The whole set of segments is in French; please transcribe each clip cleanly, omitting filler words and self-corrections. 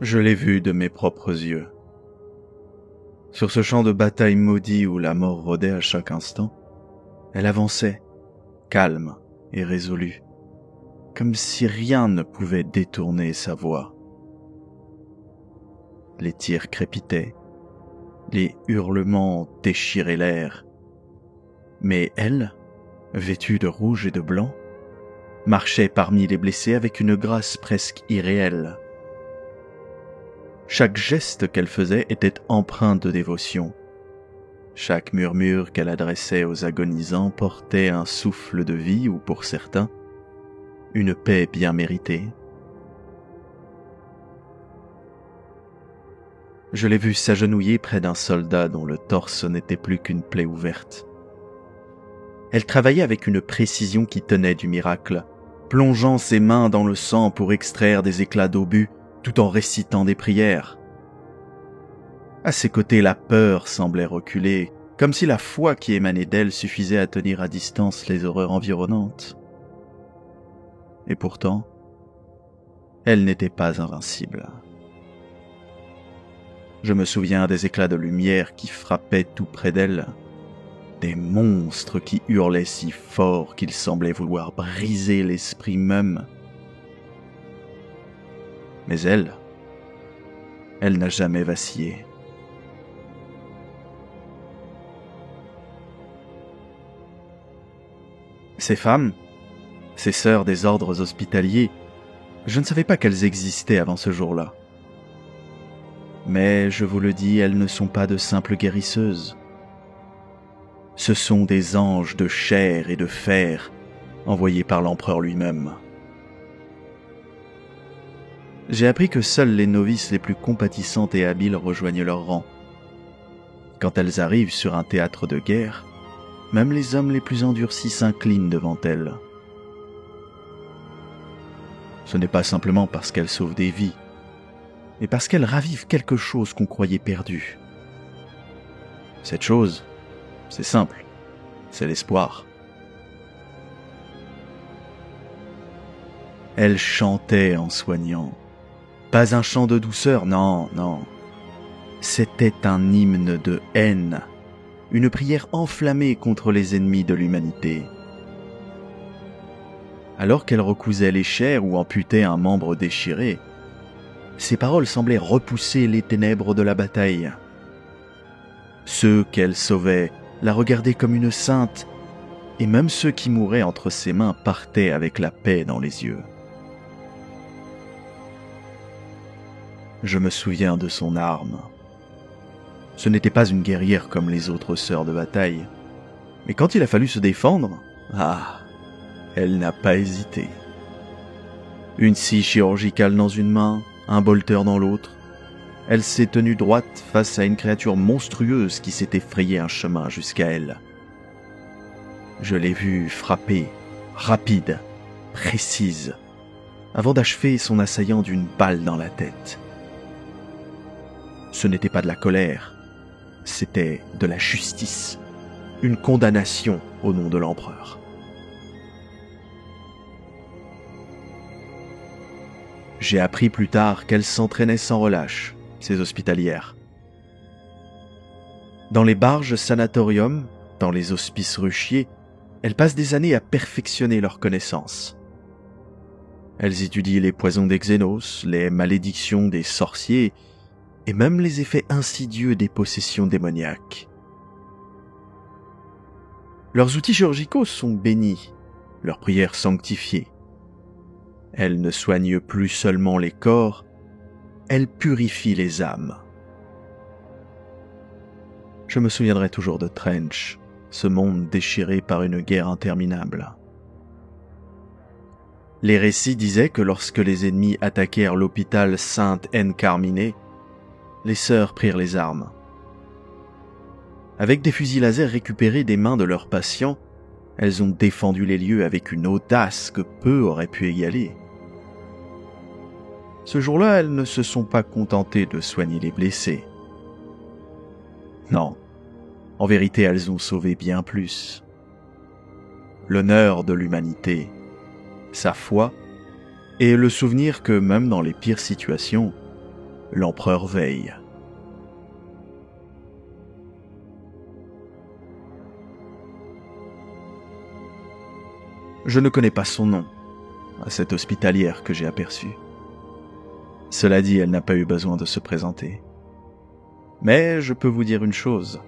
Je l'ai vue de mes propres yeux. Sur ce champ de bataille maudit où la mort rôdait à chaque instant, elle avançait, calme et résolue, comme si rien ne pouvait détourner sa voix. Les tirs crépitaient, les hurlements déchiraient l'air, mais elle, vêtue de rouge et de blanc, marchait parmi les blessés avec une grâce presque irréelle. Chaque geste qu'elle faisait était empreint de dévotion. Chaque murmure qu'elle adressait aux agonisants portait un souffle de vie ou, pour certains, une paix bien méritée. Je l'ai vue s'agenouiller près d'un soldat dont le torse n'était plus qu'une plaie ouverte. Elle travaillait avec une précision qui tenait du miracle, plongeant ses mains dans le sang pour extraire des éclats d'obus, tout en récitant des prières. À ses côtés, la peur semblait reculer, comme si la foi qui émanait d'elle suffisait à tenir à distance les horreurs environnantes. Et pourtant, elle n'était pas invincible. Je me souviens des éclats de lumière qui frappaient tout près d'elle, des monstres qui hurlaient si fort qu'ils semblaient vouloir briser l'esprit même. Mais elle n'a jamais vacillé. Ces femmes, ces sœurs des ordres hospitaliers, je ne savais pas qu'elles existaient avant ce jour-là. Mais je vous le dis, elles ne sont pas de simples guérisseuses. Ce sont des anges de chair et de fer, envoyés par l'empereur lui-même. J'ai appris que seules les novices les plus compatissantes et habiles rejoignent leur rang. Quand elles arrivent sur un théâtre de guerre, même les hommes les plus endurcis s'inclinent devant elles. Ce n'est pas simplement parce qu'elles sauvent des vies, mais parce qu'elles ravivent quelque chose qu'on croyait perdu. Cette chose, c'est simple, c'est l'espoir. Elles chantaient en soignant. Pas un chant de douceur, non. C'était un hymne de haine, une prière enflammée contre les ennemis de l'humanité. Alors qu'elle recousait les chairs ou amputait un membre déchiré, ses paroles semblaient repousser les ténèbres de la bataille. Ceux qu'elle sauvait la regardaient comme une sainte, et même ceux qui mouraient entre ses mains partaient avec la paix dans les yeux. Je me souviens de son arme. Ce n'était pas une guerrière comme les autres sœurs de bataille, mais quand il a fallu se défendre, elle n'a pas hésité. Une scie chirurgicale dans une main, un bolter dans l'autre, elle s'est tenue droite face à une créature monstrueuse qui s'était frayé un chemin jusqu'à elle. Je l'ai vue frapper, rapide, précise, avant d'achever son assaillant d'une balle dans la tête. Ce n'était pas de la colère, c'était de la justice, une condamnation au nom de l'empereur. J'ai appris plus tard qu'elles s'entraînaient sans relâche, ces hospitalières. Dans les barges sanatoriums, dans les hospices ruchiers, elles passent des années à perfectionner leurs connaissances. Elles étudient les poisons des xénos, les malédictions des sorciers, et même les effets insidieux des possessions démoniaques. Leurs outils chirurgicaux sont bénis, leurs prières sanctifiées. Elles ne soignent plus seulement les corps, elles purifient les âmes. Je me souviendrai toujours de Trench, ce monde déchiré par une guerre interminable. Les récits disaient que lorsque les ennemis attaquèrent l'hôpital Sainte-Anne-Carminée, les sœurs prirent les armes. Avec des fusils laser récupérés des mains de leurs patients, elles ont défendu les lieux avec une audace que peu auraient pu égaler. Ce jour-là, elles ne se sont pas contentées de soigner les blessés. Non, en vérité, elles ont sauvé bien plus. L'honneur de l'humanité, sa foi, et le souvenir que même dans les pires situations, l'empereur veille. Je ne connais pas son nom, à cette hospitalière que j'ai aperçue. Cela dit, elle n'a pas eu besoin de se présenter. Mais je peux vous dire une chose.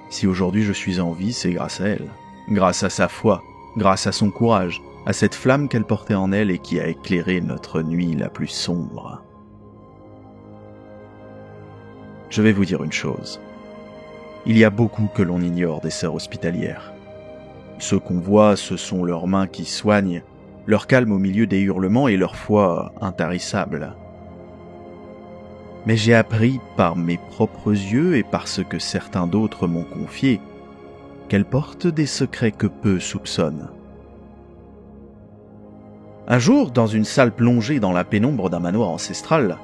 Si aujourd'hui je suis en vie, c'est grâce à elle. Grâce à sa foi, grâce à son courage, à cette flamme qu'elle portait en elle et qui a éclairé notre nuit la plus sombre. Je vais vous dire une chose. Il y a beaucoup que l'on ignore des sœurs hospitalières. Ce qu'on voit, ce sont leurs mains qui soignent, leur calme au milieu des hurlements et leur foi intarissable. Mais j'ai appris par mes propres yeux et par ce que certains d'autres m'ont confié, qu'elles portent des secrets que peu soupçonnent. Un jour, dans une salle plongée dans la pénombre d'un manoir ancestral,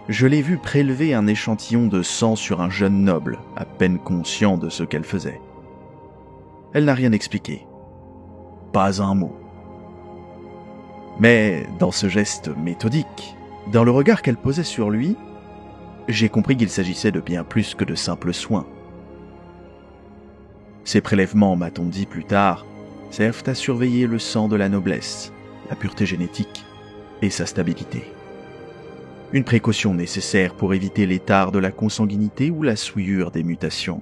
je l'ai vue prélever un échantillon de sang sur un jeune noble, à peine conscient de ce qu'elle faisait. Elle n'a rien expliqué. Pas un mot. Mais dans ce geste méthodique, dans le regard qu'elle posait sur lui, j'ai compris qu'il s'agissait de bien plus que de simples soins. Ces prélèvements, m'a-t-on dit plus tard, servent à surveiller le sang de la noblesse, la pureté génétique et sa stabilité. Une précaution nécessaire pour éviter l'étard de la consanguinité ou la souillure des mutations.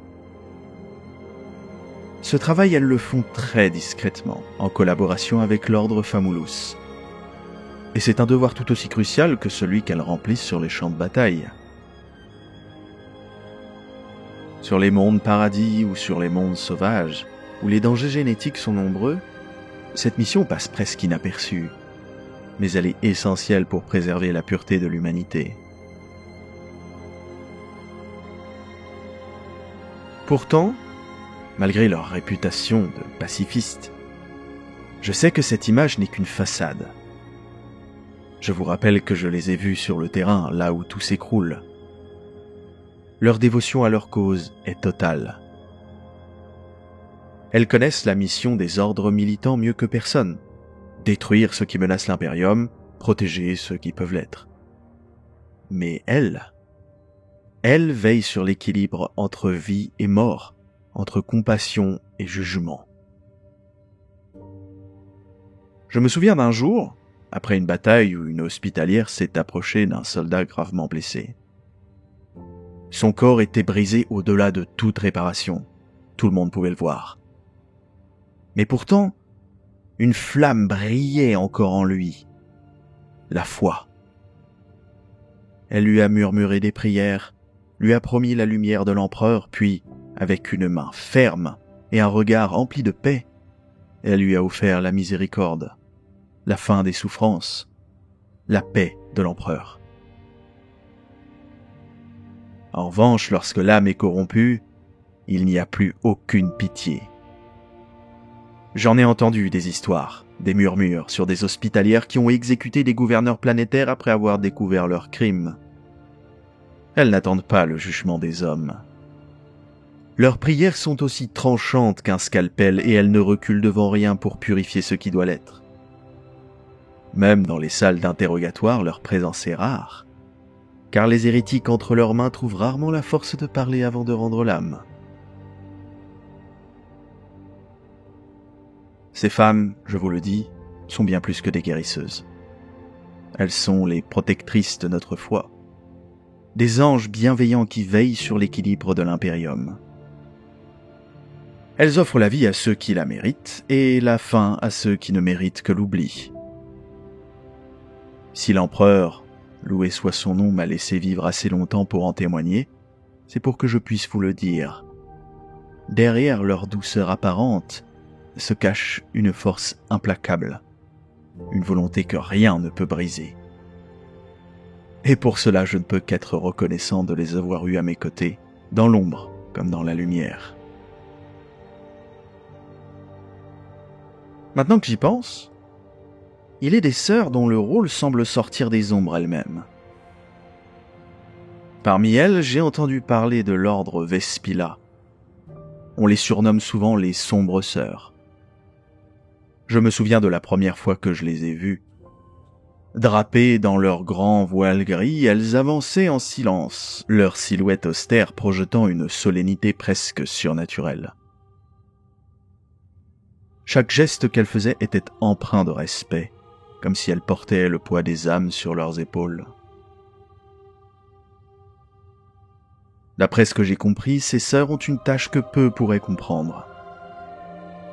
Ce travail, elles le font très discrètement, en collaboration avec l'ordre Famulus. Et c'est un devoir tout aussi crucial que celui qu'elles remplissent sur les champs de bataille. Sur les mondes paradis ou sur les mondes sauvages, où les dangers génétiques sont nombreux, cette mission passe presque inaperçue, mais elle est essentielle pour préserver la pureté de l'humanité. Pourtant, malgré leur réputation de pacifistes, je sais que cette image n'est qu'une façade. Je vous rappelle que je les ai vus sur le terrain, là où tout s'écroule. Leur dévotion à leur cause est totale. Elles connaissent la mission des ordres militants mieux que personne. Détruire ceux qui menacent l'impérium, protéger ceux qui peuvent l'être. Mais elles veillent sur l'équilibre entre vie et mort, entre compassion et jugement. Je me souviens d'un jour, après une bataille où une hospitalière s'est approchée d'un soldat gravement blessé. Son corps était brisé au-delà de toute réparation. Tout le monde pouvait le voir. Mais pourtant, une flamme brillait encore en lui. La foi. Elle lui a murmuré des prières, lui a promis la lumière de l'empereur, puis, avec une main ferme et un regard empli de paix, elle lui a offert la miséricorde, la fin des souffrances, la paix de l'empereur. En revanche, lorsque l'âme est corrompue, il n'y a plus aucune pitié. J'en ai entendu des histoires, des murmures sur des hospitalières qui ont exécuté des gouverneurs planétaires après avoir découvert leurs crimes. Elles n'attendent pas le jugement des hommes. Leurs prières sont aussi tranchantes qu'un scalpel et elles ne reculent devant rien pour purifier ce qui doit l'être. Même dans les salles d'interrogatoire, leur présence est rare, car les hérétiques entre leurs mains trouvent rarement la force de parler avant de rendre l'âme. Ces femmes, je vous le dis, sont bien plus que des guérisseuses. Elles sont les protectrices de notre foi, des anges bienveillants qui veillent sur l'équilibre de l'impérium. Elles offrent la vie à ceux qui la méritent et la fin à ceux qui ne méritent que l'oubli. Si l'empereur, loué soit son nom, m'a laissé vivre assez longtemps pour en témoigner, c'est pour que je puisse vous le dire. Derrière leur douceur apparente se cache une force implacable, une volonté que rien ne peut briser. Et pour cela, je ne peux qu'être reconnaissant de les avoir eus à mes côtés, dans l'ombre comme dans la lumière. Maintenant que j'y pense, il est des sœurs dont le rôle semble sortir des ombres elles-mêmes. Parmi elles, j'ai entendu parler de l'ordre Vespilla. On les surnomme souvent les sombres sœurs. Je me souviens de la première fois que je les ai vues. Drapées dans leurs grands voiles gris, elles avançaient en silence, leur silhouette austère projetant une solennité presque surnaturelle. Chaque geste qu'elles faisaient était empreint de respect, comme si elles portaient le poids des âmes sur leurs épaules. D'après ce que j'ai compris, ces sœurs ont une tâche que peu pourraient comprendre.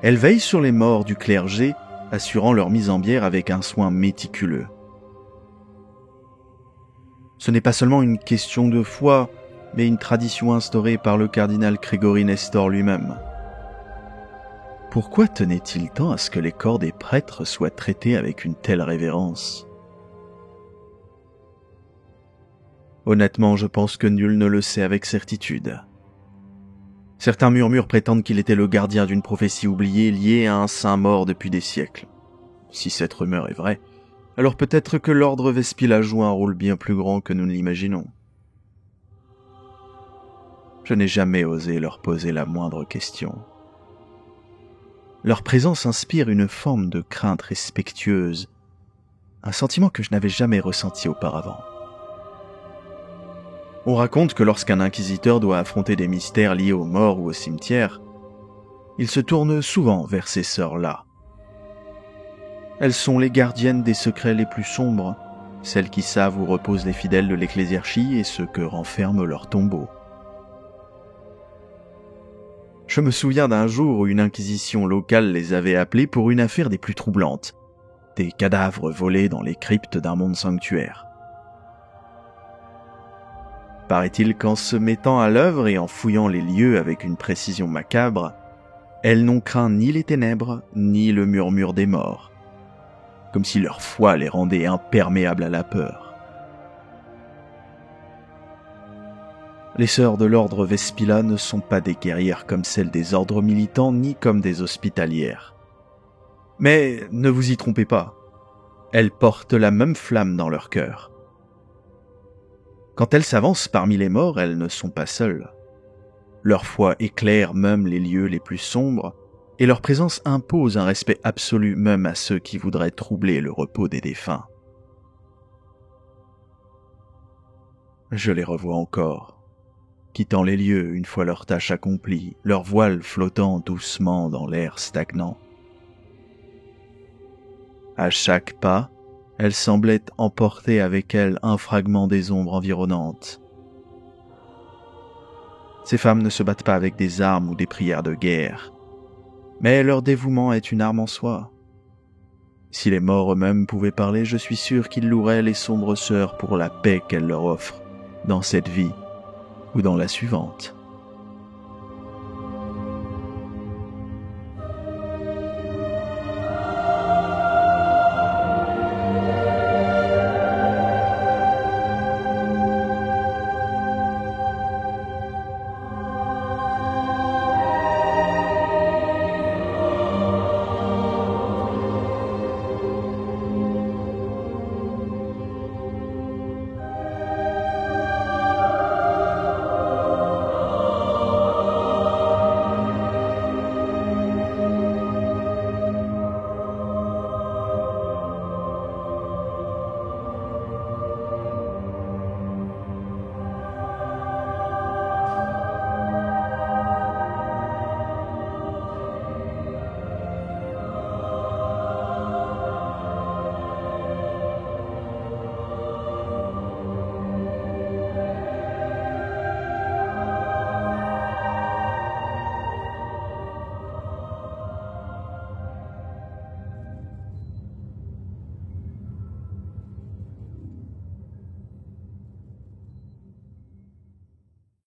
Elles veillent sur les morts du clergé, assurant leur mise en bière avec un soin méticuleux. Ce n'est pas seulement une question de foi, mais une tradition instaurée par le cardinal Grégory Nestor lui-même. Pourquoi tenait-il tant à ce que les corps des prêtres soient traités avec une telle révérence ? Honnêtement, je pense que nul ne le sait avec certitude. Certains murmures prétendent qu'il était le gardien d'une prophétie oubliée liée à un saint mort depuis des siècles. Si cette rumeur est vraie, alors peut-être que l'ordre Vespilla joue un rôle bien plus grand que nous ne l'imaginons. Je n'ai jamais osé leur poser la moindre question. Leur présence inspire une forme de crainte respectueuse, un sentiment que je n'avais jamais ressenti auparavant. On raconte que lorsqu'un inquisiteur doit affronter des mystères liés aux morts ou au cimetière, il se tourne souvent vers ces sœurs-là. Elles sont les gardiennes des secrets les plus sombres, celles qui savent où reposent les fidèles de l'ecclésiarchie et ce que renferme leur tombeau. Je me souviens d'un jour où une inquisition locale les avait appelées pour une affaire des plus troublantes, des cadavres volés dans les cryptes d'un monde sanctuaire. Paraît-il qu'en se mettant à l'œuvre et en fouillant les lieux avec une précision macabre, elles n'ont craint ni les ténèbres, ni le murmure des morts, comme si leur foi les rendait imperméables à la peur. Les sœurs de l'ordre Vespilla ne sont pas des guerrières comme celles des ordres militants ni comme des hospitalières. Mais ne vous y trompez pas, elles portent la même flamme dans leur cœur. Quand elles s'avancent parmi les morts, elles ne sont pas seules. Leur foi éclaire même les lieux les plus sombres, et leur présence impose un respect absolu même à ceux qui voudraient troubler le repos des défunts. Je les revois encore, quittant les lieux une fois leur tâche accomplie, leur voile flottant doucement dans l'air stagnant. À chaque pas, elles semblaient emporter avec elles un fragment des ombres environnantes. Ces femmes ne se battent pas avec des armes ou des prières de guerre, mais leur dévouement est une arme en soi. Si les morts eux-mêmes pouvaient parler, je suis sûr qu'ils loueraient les sombres sœurs pour la paix qu'elles leur offrent dans cette vie ou dans la suivante.